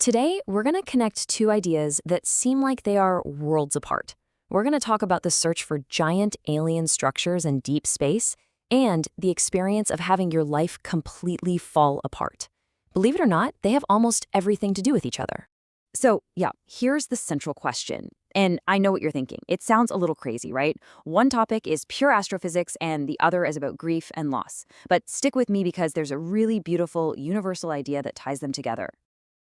Today, we're going to connect two ideas that seem like they are worlds apart. We're going to talk about the search for giant alien structures in deep space and the experience of having your life completely fall apart. Believe it or not, they have almost everything to do with each other. So, yeah, here's the central question. And I know what you're thinking. It sounds a little crazy, right? One topic is pure astrophysics and the other is about grief and loss. But stick with me because there's a really beautiful universal idea that ties them together.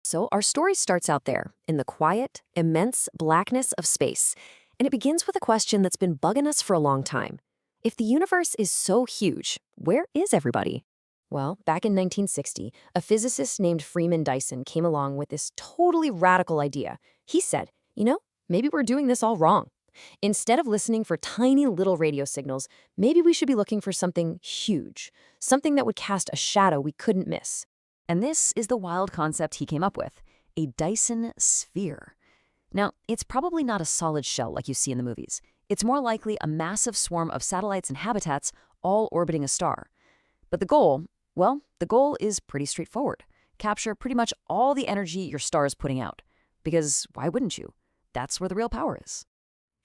So, our story starts out there, in the quiet, immense blackness of space. And it begins with a question that's been bugging us for a long time. If the universe is so huge, where is everybody? Well, back in 1960, a physicist named Freeman Dyson came along with this totally radical idea. He said, maybe we're doing this all wrong. Instead of listening for tiny little radio signals, maybe we should be looking for something huge, something that would cast a shadow we couldn't miss. And this is the wild concept he came up with, a Dyson sphere. Now, it's probably not a solid shell like you see in the movies. It's more likely a massive swarm of satellites and habitats all orbiting a star. But the goal is pretty straightforward. Capture pretty much all the energy your star is putting out. Because why wouldn't you? That's where the real power is.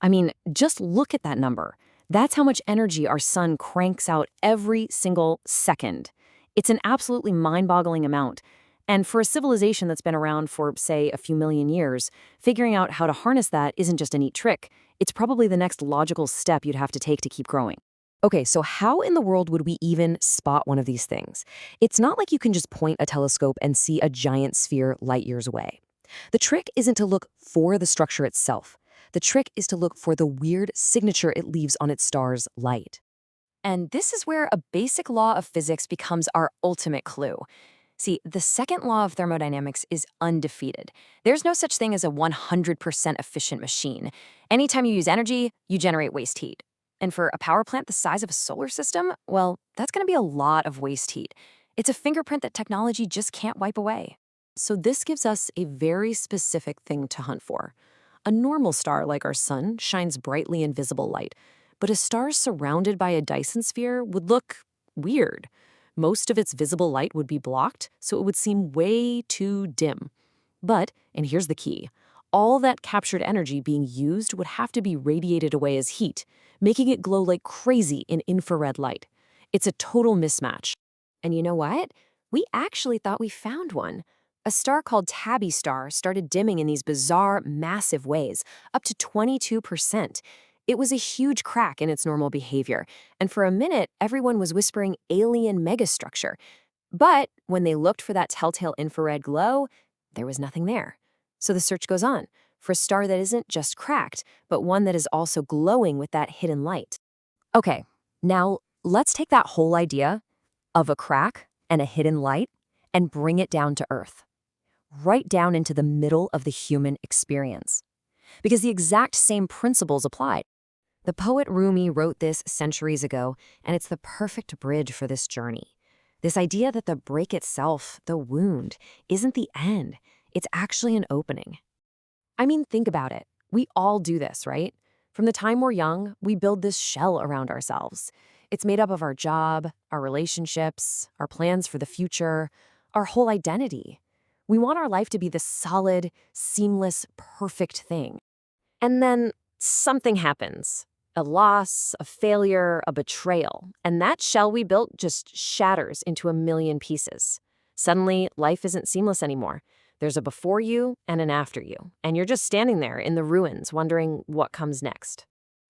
I mean, just look at that number. That's how much energy our sun cranks out every single second. It's an absolutely mind-boggling amount. And for a civilization that's been around for, say, a few million years, figuring out how to harness that isn't just a neat trick. It's probably the next logical step you'd have to take to keep growing. Okay, so how in the world would we even spot one of these things? It's not like you can just point a telescope and see a giant sphere light years away. The trick isn't to look for the structure itself. The trick is to look for the weird signature it leaves on its star's light. And this is where a basic law of physics becomes our ultimate clue. See, the second law of thermodynamics is undefeated. There's no such thing as a 100% efficient machine. Anytime you use energy, you generate waste heat. And for a power plant the size of a solar system, well, that's going to be a lot of waste heat. It's a fingerprint that technology just can't wipe away. So this gives us a very specific thing to hunt for. A normal star like our sun shines brightly in visible light, but a star surrounded by a Dyson sphere would look weird. Most of its visible light would be blocked, so it would seem way too dim. But, and here's the key, all that captured energy being used would have to be radiated away as heat, making it glow like crazy in infrared light. It's a total mismatch. And you know what? We actually thought we found one. A star called Tabby Star started dimming in these bizarre, massive ways, up to 22%. It was a huge crack in its normal behavior, and for a minute, everyone was whispering alien megastructure. But when they looked for that telltale infrared glow, there was nothing there. So the search goes on, for a star that isn't just cracked, but one that is also glowing with that hidden light. Okay, now let's take that whole idea of a crack and a hidden light and bring it down to Earth. Right down into the middle of the human experience. Because the exact same principles apply. The poet Rumi wrote this centuries ago, and it's the perfect bridge for this journey. This idea that the break itself, the wound, isn't the end. It's actually an opening. I mean, think about it. We all do this, right? From the time we're young, we build this shell around ourselves. It's made up of our job, our relationships, our plans for the future, our whole identity. We want our life to be this solid, seamless, perfect thing. And then something happens. A loss, a failure, a betrayal. And that shell we built just shatters into a million pieces. Suddenly, life isn't seamless anymore. There's a before you and an after you. And you're just standing there in the ruins wondering what comes next.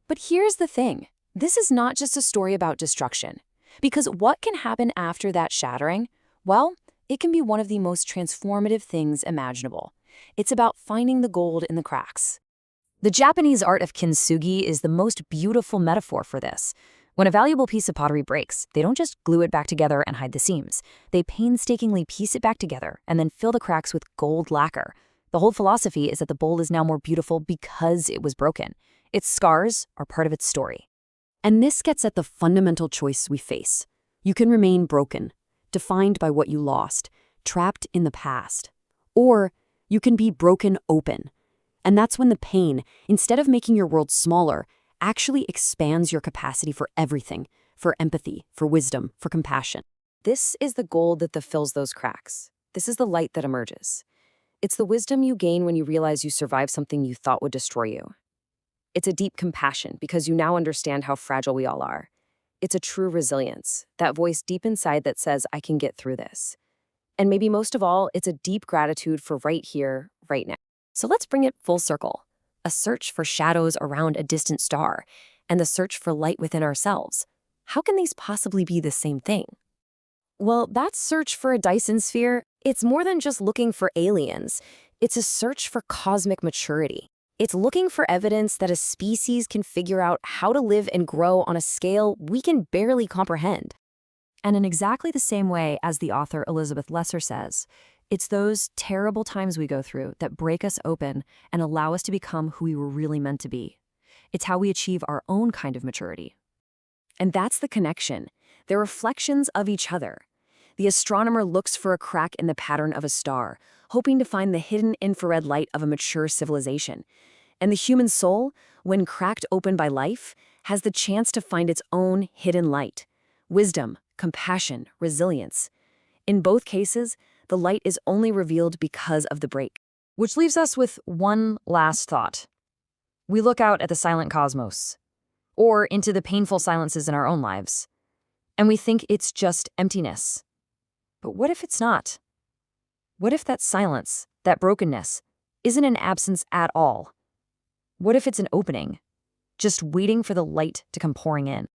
But here's the thing. This is not just a story about destruction. Because what can happen after that shattering? Well, it can be one of the most transformative things imaginable. It's about finding the gold in the cracks. The Japanese art of kintsugi is the most beautiful metaphor for this. When a valuable piece of pottery breaks, they don't just glue it back together and hide the seams. They painstakingly piece it back together and then fill the cracks with gold lacquer. The whole philosophy is that the bowl is now more beautiful because it was broken. Its scars are part of its story. And this gets at the fundamental choice we face. You can remain broken, defined by what you lost, trapped in the past. Or you can be broken open. And that's when the pain, instead of making your world smaller, actually expands your capacity for everything, for empathy, for wisdom, for compassion. This is the gold that fills those cracks. This is the light that emerges. It's the wisdom you gain when you realize you survived something you thought would destroy you. It's a deep compassion because you now understand how fragile we all are. It's a true resilience, that voice deep inside that says, I can get through this. And maybe most of all, it's a deep gratitude for right here, right now. So let's bring it full circle. A search for shadows around a distant star, and the search for light within ourselves. How can these possibly be the same thing? Well, that search for a Dyson sphere, it's more than just looking for aliens. It's a search for cosmic maturity. It's looking for evidence that a species can figure out how to live and grow on a scale we can barely comprehend. And in exactly the same way as the author Elizabeth Lesser says, it's those terrible times we go through that break us open and allow us to become who we were really meant to be. It's how we achieve our own kind of maturity. And that's the connection. They're reflections of each other. The astronomer looks for a crack in the pattern of a star, hoping to find the hidden infrared light of a mature civilization. And the human soul, when cracked open by life, has the chance to find its own hidden light. Wisdom, compassion, resilience. In both cases, the light is only revealed because of the break. Which leaves us with one last thought. We look out at the silent cosmos, or into the painful silences in our own lives, and we think it's just emptiness. But what if it's not? What if that silence, that brokenness, isn't an absence at all? What if it's an opening, just waiting for the light to come pouring in?